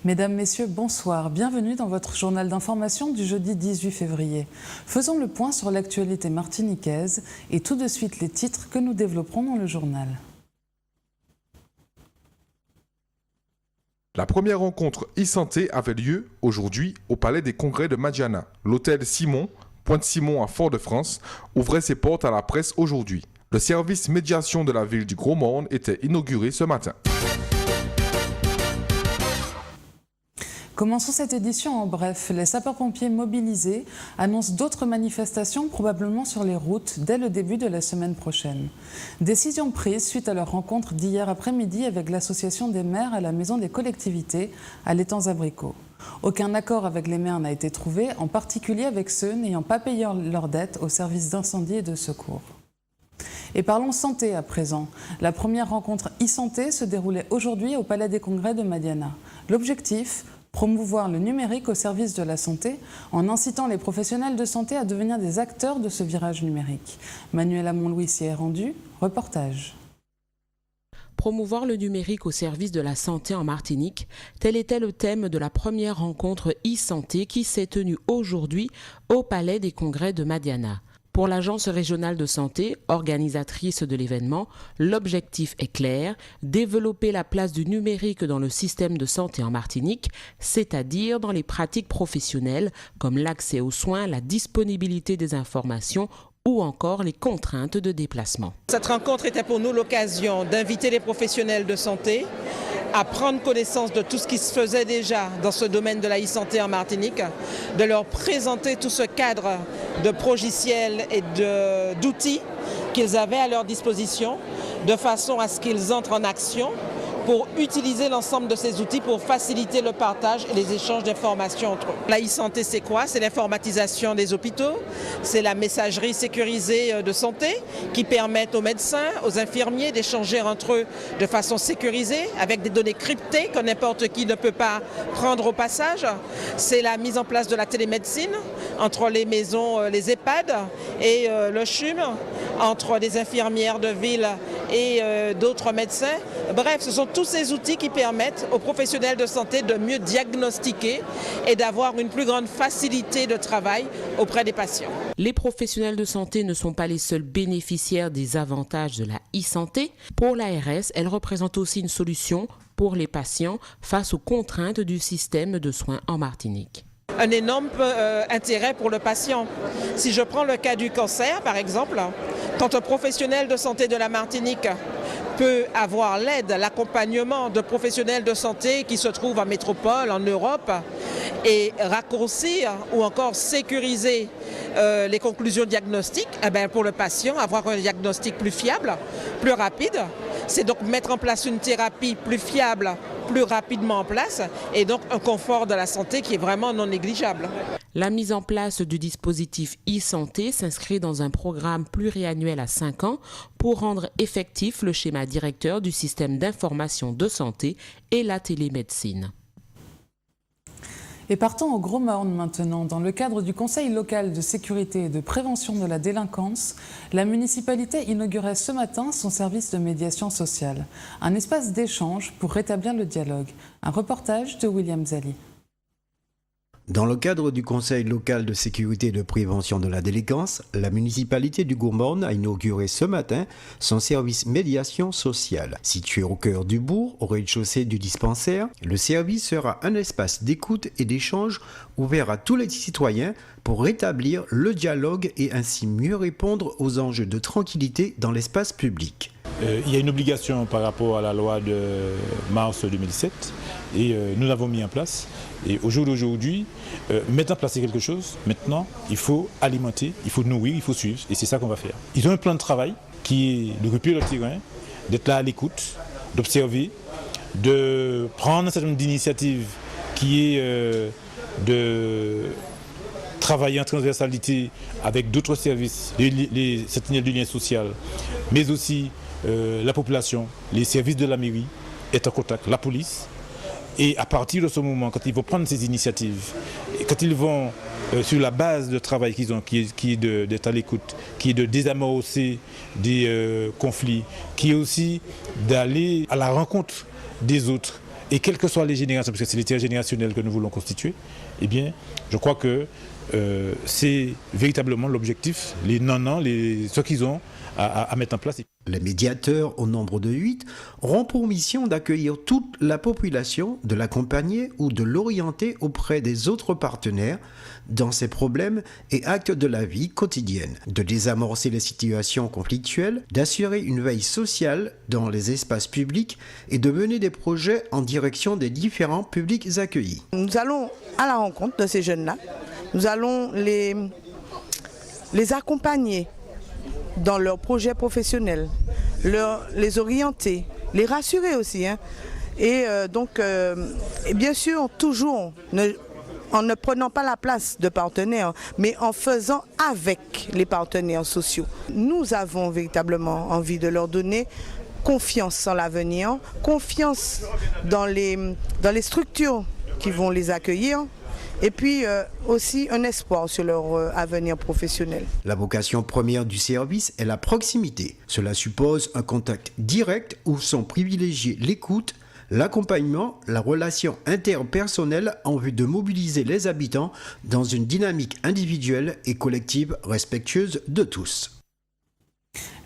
Mesdames, Messieurs, bonsoir. Bienvenue dans votre journal d'information du jeudi 18 février. Faisons le point sur l'actualité martiniquaise et tout de suite les titres que nous développerons dans le journal. La première rencontre e-santé avait lieu aujourd'hui au Palais des Congrès de Madiana. L'hôtel Simon, Pointe-Simon à Fort-de-France, ouvrait ses portes à la presse aujourd'hui. Le service médiation de la ville du Gros Morne était inauguré ce matin. Commençons cette édition en bref. Les sapeurs-pompiers mobilisés annoncent d'autres manifestations probablement sur les routes dès le début de la semaine prochaine. Décision prise suite à leur rencontre d'hier après-midi avec l'association des maires à la Maison des collectivités à l'Étang-Abricot. Aucun accord avec les maires n'a été trouvé, en particulier avec ceux n'ayant pas payé leurs dettes au service d'incendie et de secours. Et parlons santé à présent. La première rencontre e-santé se déroulait aujourd'hui au Palais des Congrès de Madiana. L'objectif ? Promouvoir le numérique au service de la santé en incitant les professionnels de santé à devenir des acteurs de ce virage numérique. Manuela Montlouis s'y est rendue. Reportage. Promouvoir le numérique au service de la santé en Martinique, tel était le thème de la première rencontre e-santé qui s'est tenue aujourd'hui au Palais des Congrès de Madiana. Pour l'Agence régionale de santé, organisatrice de l'événement, l'objectif est clair, développer la place du numérique dans le système de santé en Martinique, c'est-à-dire dans les pratiques professionnelles comme l'accès aux soins, la disponibilité des informations ou encore les contraintes de déplacement. Cette rencontre était pour nous l'occasion d'inviter les professionnels de santé à prendre connaissance de tout ce qui se faisait déjà dans ce domaine de la e-santé en Martinique, de leur présenter tout ce cadre de logiciels et d'outils qu'ils avaient à leur disposition, de façon à ce qu'ils entrent en action pour utiliser l'ensemble de ces outils pour faciliter le partage et les échanges d'informations entre eux. La e-santé, c'est quoi? C'est l'informatisation des hôpitaux, c'est la messagerie sécurisée de santé qui permettent aux médecins, aux infirmiers d'échanger entre eux de façon sécurisée avec des données cryptées que n'importe qui ne peut pas prendre au passage. C'est la mise en place de la télémédecine entre les maisons, les EHPAD et le CHUM, entre les infirmières de ville et d'autres médecins. Bref, ce sont tous ces outils qui permettent aux professionnels de santé de mieux diagnostiquer et d'avoir une plus grande facilité de travail auprès des patients. Les professionnels de santé ne sont pas les seuls bénéficiaires des avantages de la e-santé. Pour l'ARS, elle représente aussi une solution pour les patients face aux contraintes du système de soins en Martinique. Un énorme intérêt pour le patient. Si je prends le cas du cancer, par exemple, quand un professionnel de santé de la Martinique peut avoir l'aide, l'accompagnement de professionnels de santé qui se trouvent en métropole, en Europe, et raccourcir ou encore sécuriser les conclusions diagnostiques, pour le patient, avoir un diagnostic plus fiable, plus rapide, c'est donc mettre en place une thérapie plus fiable, plus rapidement en place, et donc un confort de la santé qui est vraiment non négligeable. La mise en place du dispositif e-santé s'inscrit dans un programme pluriannuel à 5 ans pour rendre effectif le schéma directeur du système d'information de santé et la télémédecine. Et partons au Gros Morne maintenant. Dans le cadre du Conseil local de sécurité et de prévention de la délinquance, la municipalité inaugurait ce matin son service de médiation sociale, un espace d'échange pour rétablir le dialogue. Un reportage de William Zali. Dans le cadre du Conseil local de sécurité et de prévention de la délinquance, la municipalité du Gros Morne a inauguré ce matin son service médiation sociale. Situé au cœur du bourg, au rez-de-chaussée du dispensaire, le service sera un espace d'écoute et d'échange ouvert à tous les citoyens pour rétablir le dialogue et ainsi mieux répondre aux enjeux de tranquillité dans l'espace public. Il y a une obligation par rapport à la loi de mars 2017 et nous l'avons mis en place. Et au jour d'aujourd'hui, mettre en place quelque chose, maintenant, il faut alimenter, il faut nourrir, il faut suivre. Et c'est ça qu'on va faire. Ils ont un plan de travail qui est d'occuper le terrain, d'être là à l'écoute, d'observer, de prendre un certain nombre d'initiatives qui est de travailler en transversalité avec d'autres services, les sentinelles du lien social, mais aussi la population, les services de la mairie, est en contact, la police. Et à partir de ce moment, quand ils vont prendre ces initiatives, quand ils vont sur la base de travail qu'ils ont, qui est d'être à l'écoute, qui est de désamorcer des conflits, qui est aussi d'aller à la rencontre des autres Et quelles que soient les générations, parce que c'est l'intergénérationnel que nous voulons constituer, eh bien, je crois que c'est véritablement l'objectif, les non-non, ce qu'ils ont à mettre en place. Les médiateurs, au nombre de 8, auront pour mission d'accueillir toute la population, de l'accompagner ou de l'orienter auprès des autres partenaires dans ses problèmes et actes de la vie quotidienne, de désamorcer les situations conflictuelles, d'assurer une veille sociale dans les espaces publics et de mener des projets en direction des différents publics accueillis. Nous allons à la rencontre de ces jeunes-là, nous allons les accompagner dans leurs projets professionnels, les orienter, les rassurer aussi. Et bien sûr, toujours en ne prenant pas la place de partenaires, mais en faisant avec les partenaires sociaux. Nous avons véritablement envie de leur donner confiance en l'avenir, confiance dans les structures qui vont les accueillir, et puis aussi un espoir sur leur avenir professionnel. La vocation première du service est la proximité. Cela suppose un contact direct où sont privilégiés l'écoute, l'accompagnement, la relation interpersonnelle en vue de mobiliser les habitants dans une dynamique individuelle et collective respectueuse de tous.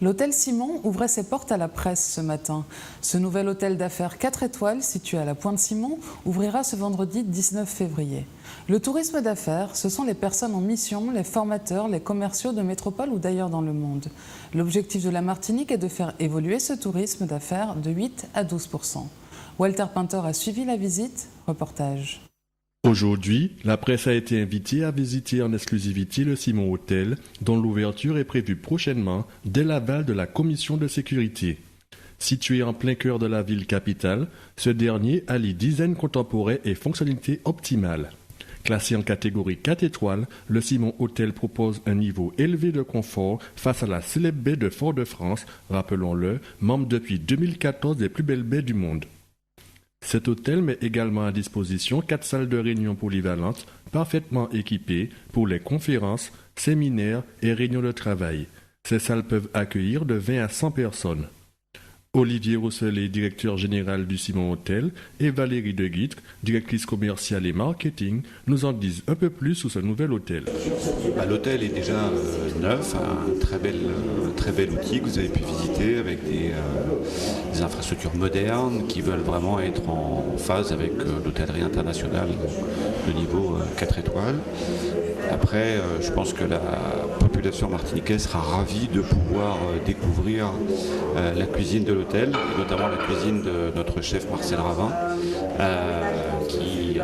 L'hôtel Simon ouvrait ses portes à la presse ce matin. Ce nouvel hôtel d'affaires 4 étoiles situé à la Pointe Simon ouvrira ce vendredi 19 février. Le tourisme d'affaires, ce sont les personnes en mission, les formateurs, les commerciaux de métropole ou d'ailleurs dans le monde. L'objectif de la Martinique est de faire évoluer ce tourisme d'affaires de 8 à 12%. Walter Pintor a suivi la visite. Reportage. Aujourd'hui, la presse a été invitée à visiter en exclusivité le Simon Hôtel, dont l'ouverture est prévue prochainement dès l'aval de la commission de sécurité. Situé en plein cœur de la ville capitale, ce dernier allie design contemporain et fonctionnalité optimale. Classé en catégorie 4 étoiles, le Simon Hôtel propose un niveau élevé de confort face à la célèbre baie de Fort-de-France, rappelons-le, membre depuis 2014 des plus belles baies du monde. Cet hôtel met également à disposition 4 salles de réunion polyvalentes, parfaitement équipées pour les conférences, séminaires et réunions de travail. Ces salles peuvent accueillir de 20 à 100 personnes. Olivier Rosselet, directeur général du Simon Hôtel, et Valérie De Guitre, directrice commerciale et marketing, nous en disent un peu plus sur ce nouvel hôtel. L'hôtel est déjà neuf, un très bel outil que vous avez pu visiter avec des infrastructures modernes qui veulent vraiment être en phase avec l'hôtellerie internationale de niveau 4 étoiles. Après, je pense que la population martiniquaise sera ravie de pouvoir découvrir la cuisine de l'hôtel, et notamment la cuisine de notre chef Marcel Ravin, qui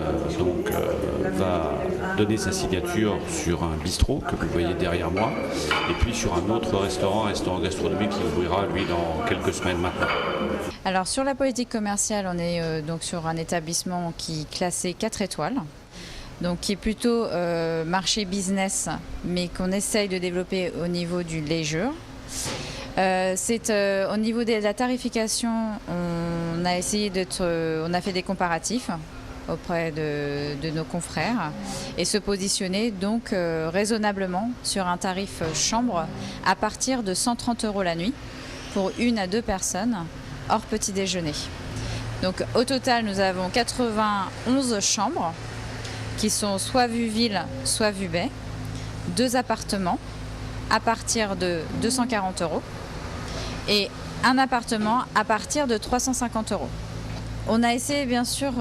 va donner sa signature sur un bistrot que vous voyez derrière moi, et puis sur un autre restaurant gastronomique qui ouvrira lui dans quelques semaines maintenant. Alors sur la politique commerciale, on est donc sur un établissement qui est classé 4 étoiles. Donc qui est plutôt marché business, mais qu'on essaye de développer au niveau du leisure. Au niveau de la tarification, on a fait des comparatifs auprès de nos confrères et se positionner donc raisonnablement sur un tarif chambre à partir de 130 € la nuit pour 1 à 2 personnes hors petit déjeuner. Donc au total, nous avons 91 chambres qui sont soit vue ville, soit vue baie, 2 appartements à partir de 240 € et un appartement à partir de 350 €. On a essayé bien sûr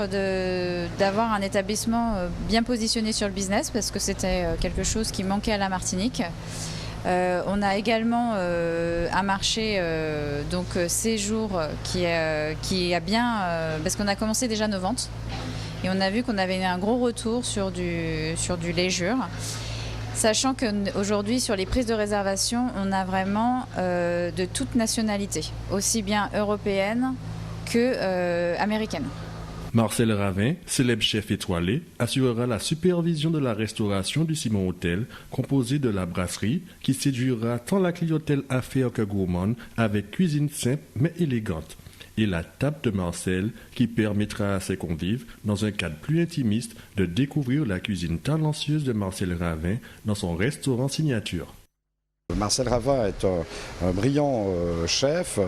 d'avoir un établissement bien positionné sur le business parce que c'était quelque chose qui manquait à la Martinique. On a également un marché séjour qui a bien parce qu'on a commencé déjà nos ventes. Et on a vu qu'on avait un gros retour sur du leisure, sachant qu'aujourd'hui, sur les prises de réservation, on a vraiment de toute nationalité, aussi bien européenne que américaine. Marcel Ravin, célèbre chef étoilé, assurera la supervision de la restauration du Simon Hôtel, composée de la brasserie, qui séduira tant la clientèle affaires que gourmande, avec cuisine simple mais élégante, et la table de Marcel, qui permettra à ses convives, dans un cadre plus intimiste, de découvrir la cuisine talentueuse de Marcel Ravin dans son restaurant signature. Marcel Ravin est un brillant chef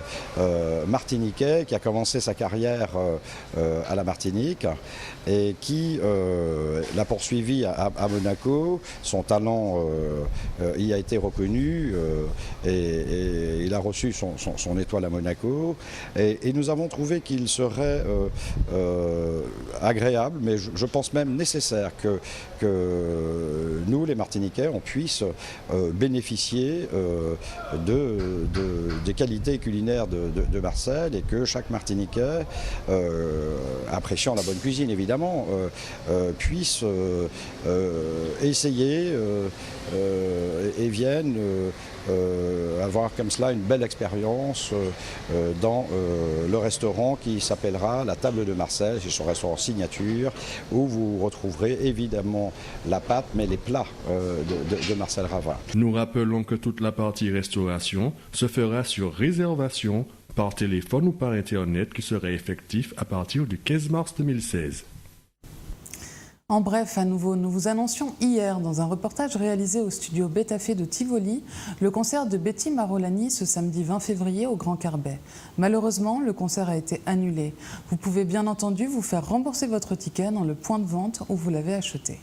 martiniquais qui a commencé sa carrière à la Martinique et qui l'a poursuivi à Monaco. Son talent y a été reconnu et il a reçu son étoile à Monaco. Et nous avons trouvé qu'il serait agréable, mais je pense même nécessaire que nous, les Martiniquais, on puisse bénéficier des qualités culinaires de Marcel et que chaque Martiniquais, appréciant la bonne cuisine évidemment, puisse essayer et vienne avoir comme cela une belle expérience dans le restaurant qui s'appellera La Table de Marcel. C'est son restaurant signature où vous retrouverez évidemment la pâte mais les plats de Marcel Ravin. Nous rappelons que toute la partie restauration se fera sur réservation par téléphone ou par internet qui serait effectif à partir du 15 mars 2016. En bref, à nouveau, nous vous annoncions hier dans un reportage réalisé au studio Bétafé de Tivoli le concert de Betty Marolani ce samedi 20 février au Grand Carbet. Malheureusement, le concert a été annulé. Vous pouvez bien entendu vous faire rembourser votre ticket dans le point de vente où vous l'avez acheté.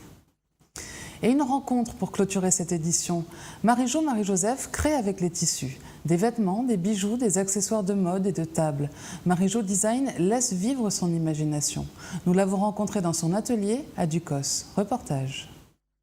Et une rencontre pour clôturer cette édition. Marie-Jo, Marie-Joseph crée avec les tissus. Des vêtements, des bijoux, des accessoires de mode et de table. Marie-Jo Design laisse vivre son imagination. Nous l'avons rencontrée dans son atelier à Ducos. Reportage.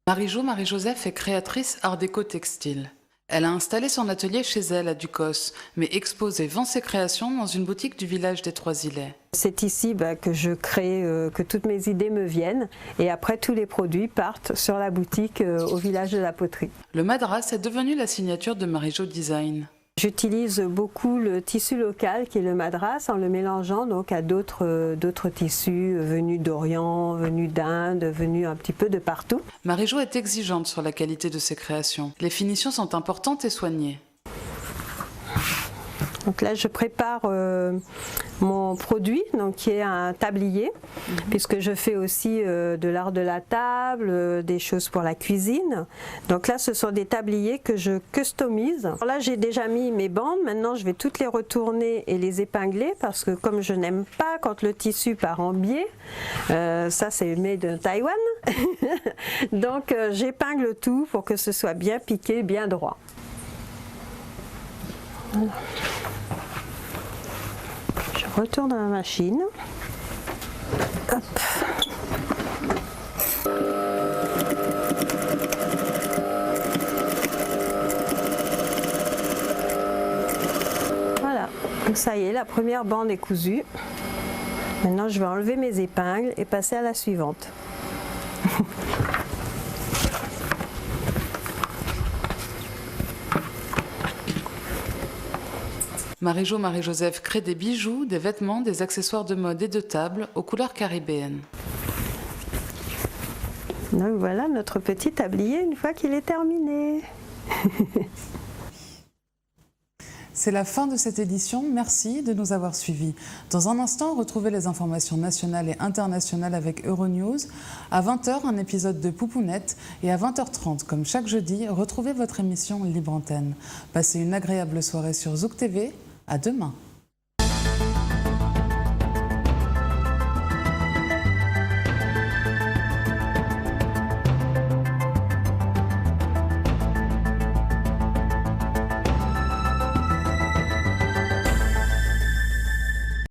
Marie-Jo, Marie-Joseph est créatrice art déco textile. Elle a installé son atelier chez elle à Ducos, mais expose et vend ses créations dans une boutique du village des Trois-Îlets. C'est ici que je crée, que toutes mes idées me viennent et après tous les produits partent sur la boutique au village de la poterie. Le madras est devenu la signature de Marie-Jo Design. J'utilise beaucoup le tissu local qui est le madras en le mélangeant donc à d'autres tissus venus d'Orient, venus d'Inde, venus un petit peu de partout. Marie-Jo est exigeante sur la qualité de ses créations. Les finitions sont importantes et soignées. Donc là, je prépare mon produit, donc qui est un tablier, puisque je fais aussi de l'art de la table, des choses pour la cuisine. Donc là, ce sont des tabliers que je customise. Alors là, j'ai déjà mis mes bandes. Maintenant, je vais toutes les retourner et les épingler, parce que comme je n'aime pas quand le tissu part en biais, ça c'est made de Taïwan. Donc j'épingle tout pour que ce soit bien piqué, bien droit. Voilà. Je retourne dans la machine. Hop. Voilà, donc ça y est, la première bande est cousue. Maintenant, je vais enlever mes épingles et passer à la suivante. Marie-Jo, Marie-Joseph crée des bijoux, des vêtements, des accessoires de mode et de table aux couleurs caribéennes. Donc voilà notre petit tablier une fois qu'il est terminé. C'est la fin de cette édition. Merci de nous avoir suivis. Dans un instant, retrouvez les informations nationales et internationales avec Euronews. À 20h, un épisode de Poupounette. Et à 20h30, comme chaque jeudi, retrouvez votre émission Libre Antenne. Passez une agréable soirée sur Zouk TV. À demain.